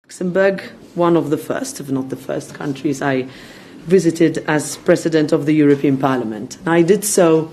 Luxembourg, one of the first, if not the first countries I visited as President of the European Parliament. I did so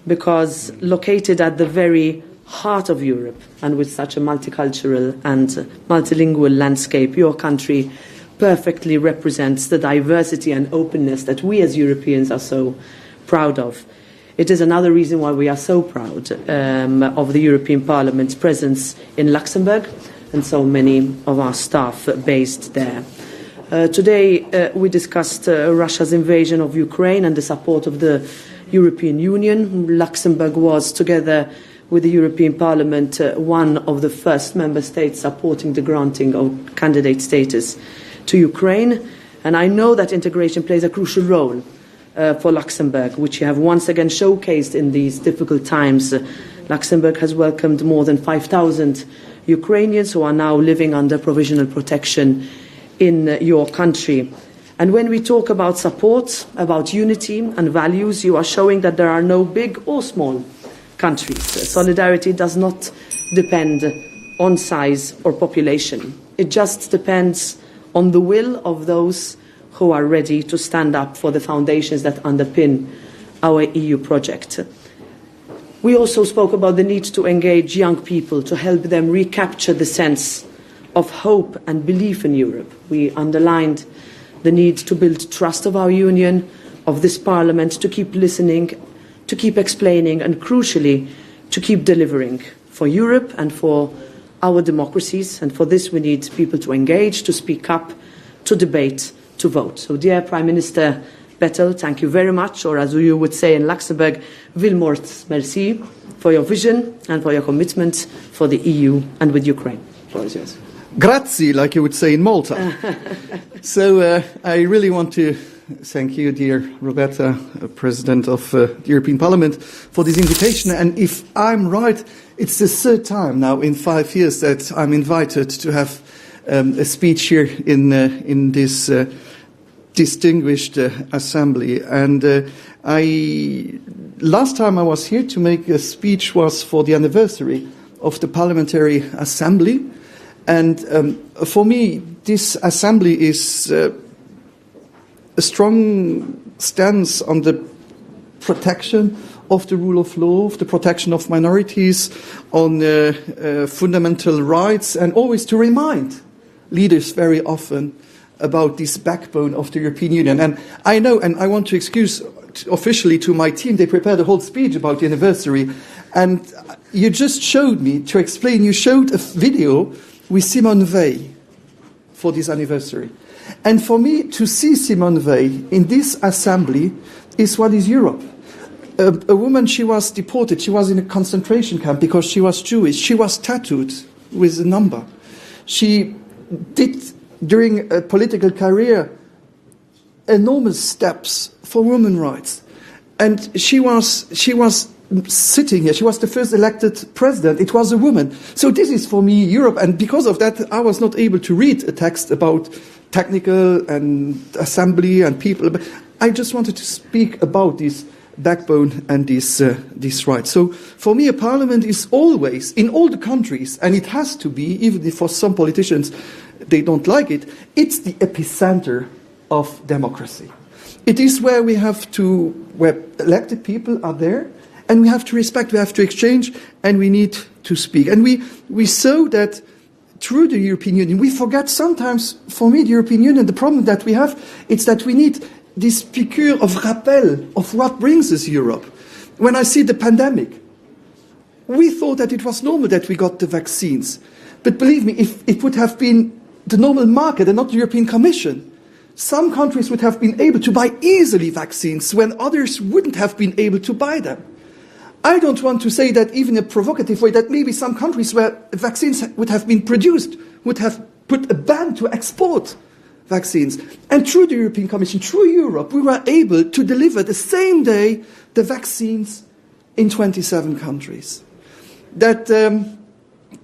because located at the very heart of Europe and with such a multicultural and multilingual landscape, your country perfectly represents the diversity and openness that we as Europeans are so proud of. It is another reason why we are so proud of the European Parliament's presence in Luxembourg and so many of our staff based there. Today we discussed Russia's invasion of Ukraine and the support of the European Union. Luxembourg was, together with the European Parliament, one of the first member states supporting the granting of candidate status to Ukraine. And I know that integration plays a crucial role for Luxembourg, which you have once again showcased in these difficult times. Luxembourg has welcomed more than 5,000 Ukrainians who are now living under provisional protection in your country. And when we talk about support, about unity and values, you are showing that there are no big or small countries. Solidarity does not depend on size or population. It just depends on the will of those who are ready to stand up for the foundations that underpin our EU project. We also spoke about the need to engage young people, to help them recapture the sense of hope and belief in Europe. We underlined the need to build trust of our Union, of this Parliament, to keep listening, to keep explaining, and crucially, to keep delivering for Europe and for our democracies. And for this, we need people to engage, to speak up, to debate, to vote. So, dear Prime Minister Bettel, thank you very much, or as you would say in Luxembourg, Vilmort merci, for your vision and for your commitment for the EU and with Ukraine. The floor is yours. Grazie, like you would say in Malta. So I really want to thank you, dear Roberta, President of the European Parliament, for this invitation. And if I'm right, it's the third time now in 5 years that I'm invited to have a speech here in this distinguished assembly. And last time I was here to make a speech was for the anniversary of the Parliamentary Assembly. And for me, this assembly is a strong stance on the protection of the rule of law, of the protection of minorities, on fundamental rights, and always to remind leaders very often about this backbone of the European Union. And I know, and I want to excuse officially to my team, they prepared a whole speech about the anniversary, and you just showed me, to explain, you showed a video with Simone Veil for this anniversary. And for me, to see Simone Veil in this assembly is what is Europe. A woman, she was deported, she was in a concentration camp because she was Jewish, she was tattooed with a number. She did, during a political career, enormous steps for women's rights. And she was sitting here, she was the first elected president, it was a woman. So this is for me Europe, and because of that I was not able to read a text about technical and assembly and people. But I just wanted to speak about this backbone and this right. So for me a parliament is always, in all the countries, and it has to be, even if for some politicians they don't like it, it's the epicenter of democracy. It is where where elected people are there, and we have to respect, we have to exchange, and we need to speak. And we saw that through the European Union, we forget sometimes, for me, the European Union, the problem that we have, it's that we need this piqûre of rappel of what brings us Europe. When I see the pandemic, we thought that it was normal that we got the vaccines. But believe me, if it would have been the normal market and not the European Commission, some countries would have been able to buy easily vaccines when others wouldn't have been able to buy them. I don't want to say that even in a provocative way, that maybe some countries where vaccines would have been produced would have put a ban to export vaccines. And through the European Commission, through Europe, we were able to deliver the same day the vaccines in 27 countries. That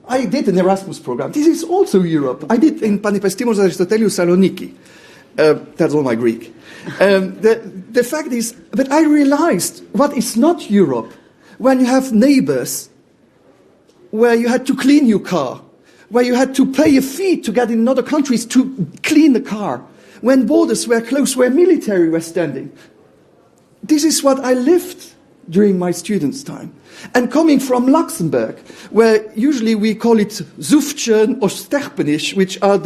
I did an Erasmus program. This is also Europe. I did in Panipestimos Aristoteliou Saloniki. That's all my Greek. The fact is, but I realized what is not Europe. When you have neighbors, where you had to clean your car, where you had to pay a fee to get in other countries to clean the car, when borders were closed, where military were standing. This is what I lived during my students' time. And coming from Luxembourg, where usually we call it Zuftchen or Sterpenisch, which are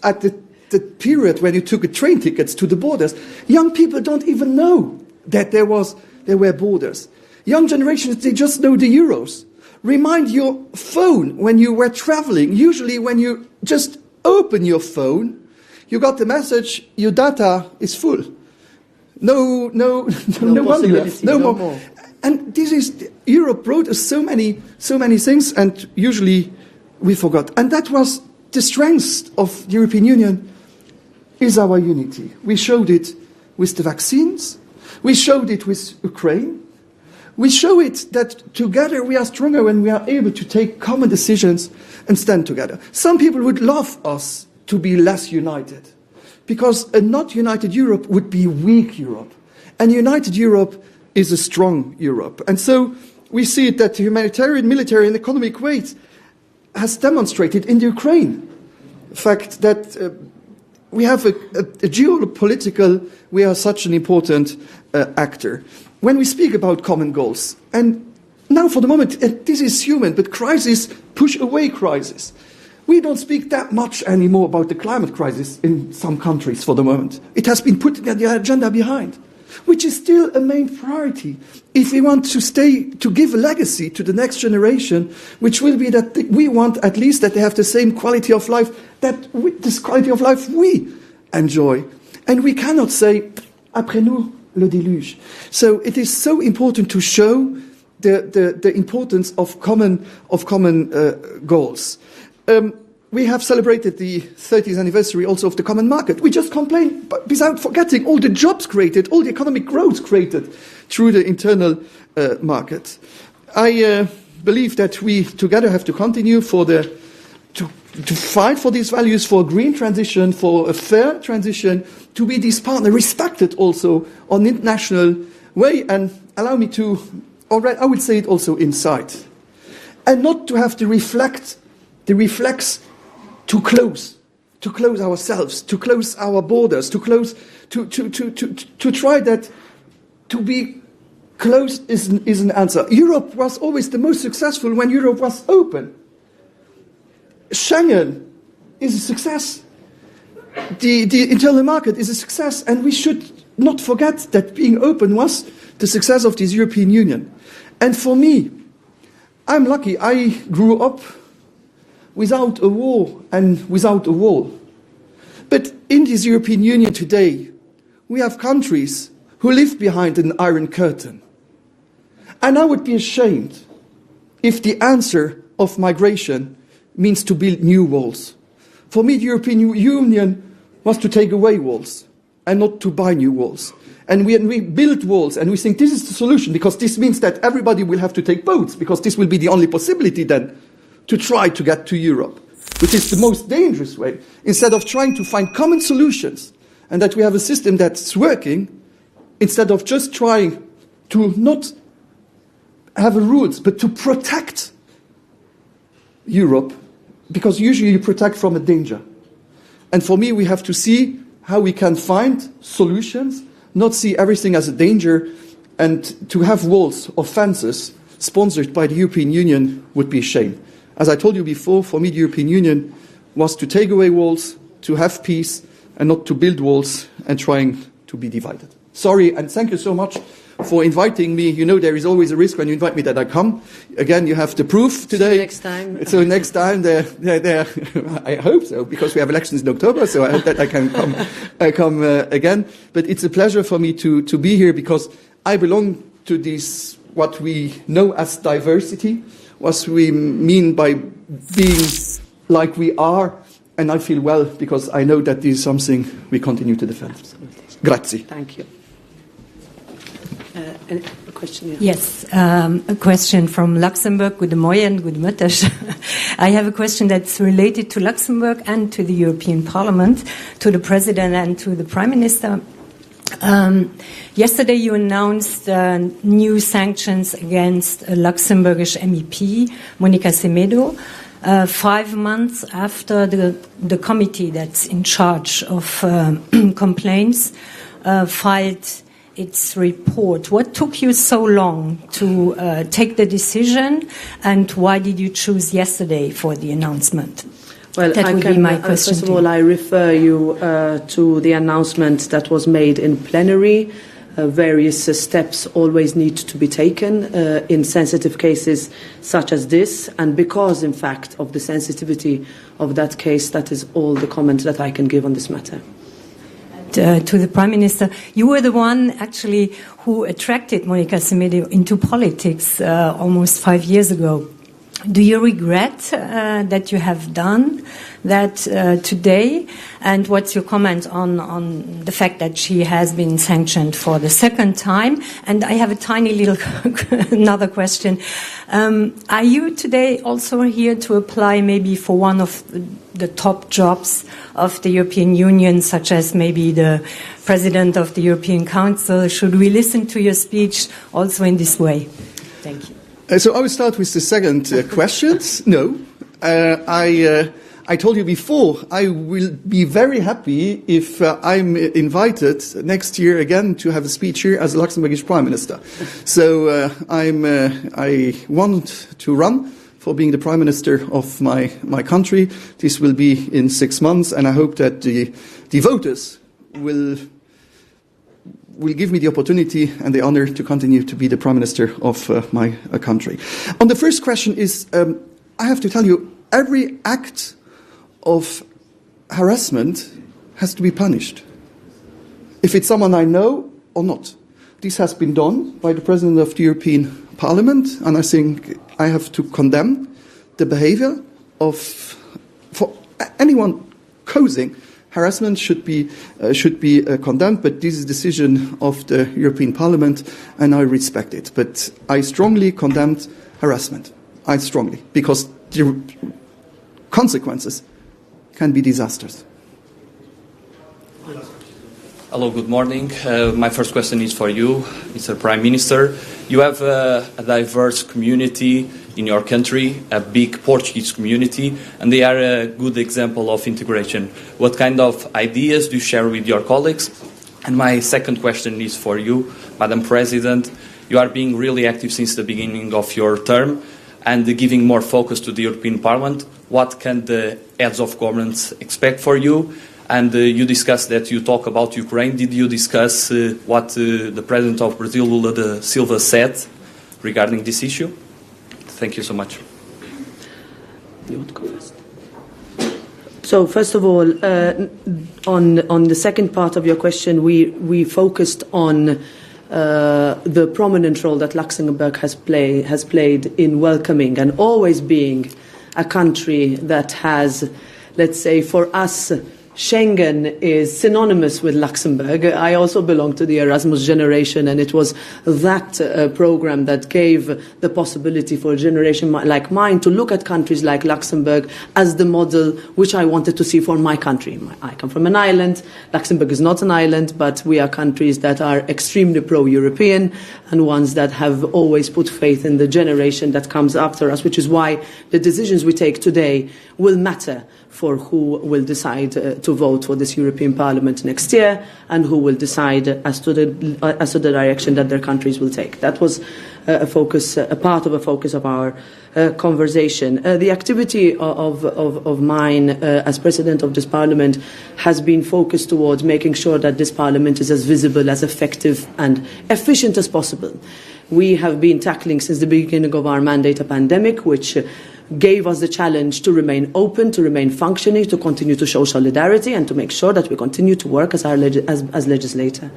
at the period when you took a train tickets to the borders, young people don't even know that there were borders. Young generations, they just know the euros. Remind your phone when you were traveling. Usually when you just open your phone, you got the message, your data is full. No money left. No more. And Europe brought us so many things, and usually we forgot. And that was the strength of the European Union, is our unity. We showed it with the vaccines. We showed it with Ukraine. We show it that together we are stronger when we are able to take common decisions and stand together. Some people would love us to be less united, because a not united Europe would be weak Europe. And united Europe is a strong Europe. And so we see that the humanitarian, military and economic weight has demonstrated in the Ukraine. The fact that we have a geopolitical, we are such an important actor. When we speak about common goals, and now for the moment, this is human, but crises push away crisis. We don't speak that much anymore about the climate crisis in some countries for the moment. It has been put in the agenda behind, which is still a main priority if we want to give a legacy to the next generation, which will be that we want at least that they have the same quality of life, this quality of life we enjoy. And we cannot say, après nous, le déluge. So it is so important to show the importance of common goals. We have celebrated the 30th anniversary also of the common market. We just complain, but without forgetting all the jobs created, all the economic growth created through the internal market. I believe that we together have to continue to fight for these values, for a green transition, for a fair transition, to be this partner, respected also on international way, and allow me to, I would say it also inside, and not to have to reflex to close ourselves, to close our borders, to try that to be closed is an answer. Europe was always the most successful when Europe was open. Schengen is a success. The internal market is a success, and we should not forget that being open was the success of this European Union. And for me, I'm lucky. I grew up without a war and without a wall. But in this European Union today, we have countries who live behind an iron curtain. And I would be ashamed if the answer of migration means to build new walls. For me, the European Union was to take away walls and not to buy new walls. And we build walls and we think this is the solution, because this means that everybody will have to take boats, because this will be the only possibility then to try to get to Europe, which is the most dangerous way, instead of trying to find common solutions, and that we have a system that's working, instead of just trying to not have rules, but to protect Europe, because usually you protect from a danger. And for me, we have to see how we can find solutions, not see everything as a danger, and to have walls or fences sponsored by the European Union would be a shame. As I told you before, for me the European Union was to take away walls, to have peace, and not to build walls and trying to be divided. Sorry, and thank you so much for inviting me. You know there is always a risk when you invite me that I come. Again, you have the proof today. So next time. So next time, I hope so, because we have elections in October, so I hope that I can come again. But it's a pleasure for me to be here, because I belong to this, what we know as diversity, what we mean by being like we are, and I feel well, because I know that this is something we continue to defend. Grazie. Thank you. A question? Yes, a question from Luxembourg. Guten Morgen, guten Mittag. I have a question that's related to Luxembourg and to the European Parliament, to the President and to the Prime Minister. Yesterday you announced new sanctions against a Luxembourgish MEP, Monica Semedo. 5 months after the committee that's in charge of complaints filed its report. What took you so long to take the decision, and why did you choose yesterday for the announcement? Well, that would be my question. First of all, I refer you to the announcement that was made in plenary. Various steps always need to be taken in sensitive cases such as this, and because, in fact, of the sensitivity of that case, that is all the comment that I can give on this matter. To the Prime Minister, you were the one actually who attracted Monica Semedo into politics almost 5 years ago. Do you regret that you have done that today? And what's your comment on the fact that she has been sanctioned for the second time? And I have a tiny little another question. Are you today also here to apply maybe for one of the top jobs of the European Union, such as maybe the President of the European Council? Should we listen to your speech also in this way? Thank you. So I will start with the second question. No, I told you before, I will be very happy if I'm invited next year again to have a speech here as a Luxembourgish Prime Minister. So I want to run for being the Prime Minister of my country. This will be in 6 months, and I hope that the voters will give me the opportunity and the honor to continue to be the Prime Minister of my country. On the first question is, I have to tell you, every act of harassment has to be punished, if it's someone I know or not. This has been done by the President of the European Parliament, and I think I have to condemn the behavior for anyone causing harassment should be condemned, but this is a decision of the European Parliament, and I respect it. But I strongly condemned harassment. I strongly, because the consequences can be disastrous. Hello, good morning. My first question is for you, Mr. Prime Minister. You have a diverse community in your country, a big Portuguese community, and they are a good example of integration. What kind of ideas do you share with your colleagues? And my second question is for you, Madam President. You are being really active since the beginning of your term and giving more focus to the European Parliament. What can the heads of governments expect for you? And you discussed that you talk about Ukraine. Did you discuss what the President of Brazil, Lula da Silva, said regarding this issue? Thank you so much. You want to go first? So first of all, on the second part of your question, we focused on the prominent role that Luxembourg has played in welcoming and always being a country that has, let's say, for us, Schengen is synonymous with Luxembourg. I also belong to the Erasmus generation, and it was that program that gave the possibility for a generation like mine to look at countries like Luxembourg as the model which I wanted to see for my country. I come from an island. Luxembourg is not an island, but we are countries that are extremely pro-European and ones that have always put faith in the generation that comes after us, which is why the decisions we take today will matter for who will decide to vote for this European Parliament next year and who will decide as to the direction that their countries will take. That was a part of a focus of our conversation. The activity of mine as President of this Parliament has been focused towards making sure that this Parliament is as visible, as effective and efficient as possible. We have been tackling since the beginning of our mandate a pandemic which gave us the challenge to remain open, to remain functioning, to continue to show solidarity and to make sure that we continue to work as legislator.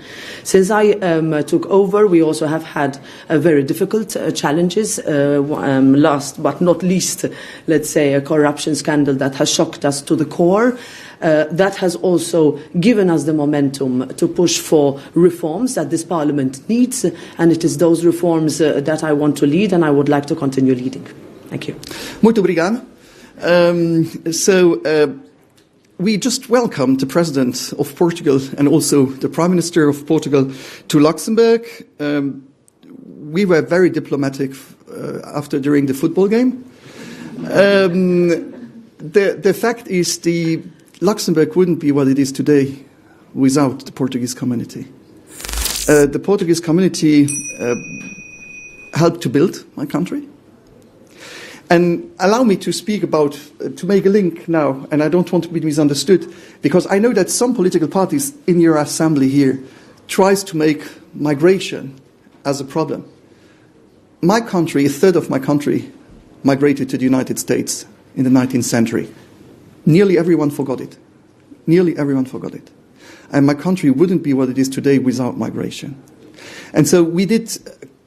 Since I took over, we also have had very difficult challenges. Last but not least, let's say, a corruption scandal that has shocked us to the core. That has also given us the momentum to push for reforms that this Parliament needs, and it is those reforms that I want to lead and I would like to continue leading. Thank you. Muito obrigado. We just welcomed the President of Portugal and also the Prime Minister of Portugal to Luxembourg. We were very diplomatic during the football game. The fact is, the Luxembourg wouldn't be what it is today without the Portuguese community. The Portuguese community helped to build my country. And allow me to speak about, to make a link now, and I don't want to be misunderstood, because I know that some political parties in your assembly here tries to make migration as a problem. My country, a third of my country, migrated to the United States in the 19th century. Nearly everyone forgot it. Nearly everyone forgot it. And my country wouldn't be what it is today without migration. And so we did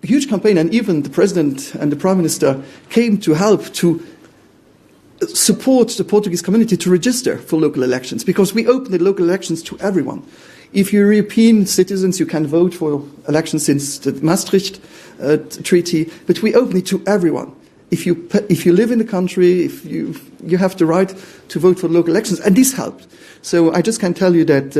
a huge campaign, and even the President and the Prime Minister came to help to support the Portuguese community to register for local elections, because we opened the local elections to everyone. If you're European citizens, you can vote for elections since the Maastricht Treaty, but we open it to everyone. If you live in the country, if you have the right to vote for local elections, and this helped. So I just can tell you that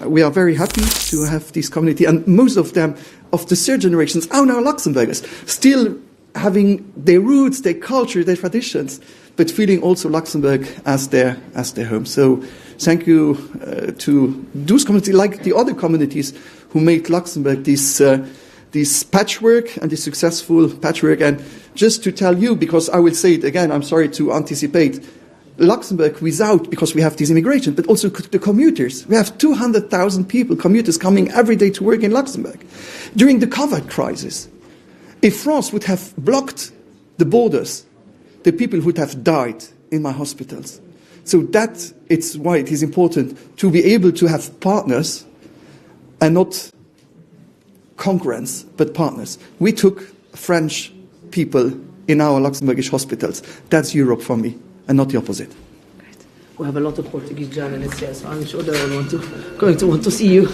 we are very happy to have this community, and most of them, of the third generations, are now Luxembourgers, still having their roots, their culture, their traditions, but feeling also Luxembourg as their home. So thank you to those communities, like the other communities who made Luxembourg this patchwork, and this successful patchwork. And just to tell you, because I will say it again, I'm sorry to anticipate, Luxembourg because we have this immigration, but also the commuters. We have 200,000 people, commuters, coming every day to work in Luxembourg. During the COVID crisis, if France would have blocked the borders, the people would have died in my hospitals. So it's why it is important to be able to have partners, and not concurrents, but partners. We took French people in our Luxembourgish hospitals. That's Europe for me, and not the opposite. Great. We have a lot of Portuguese journalists here, so I'm sure they're all going to want to see you.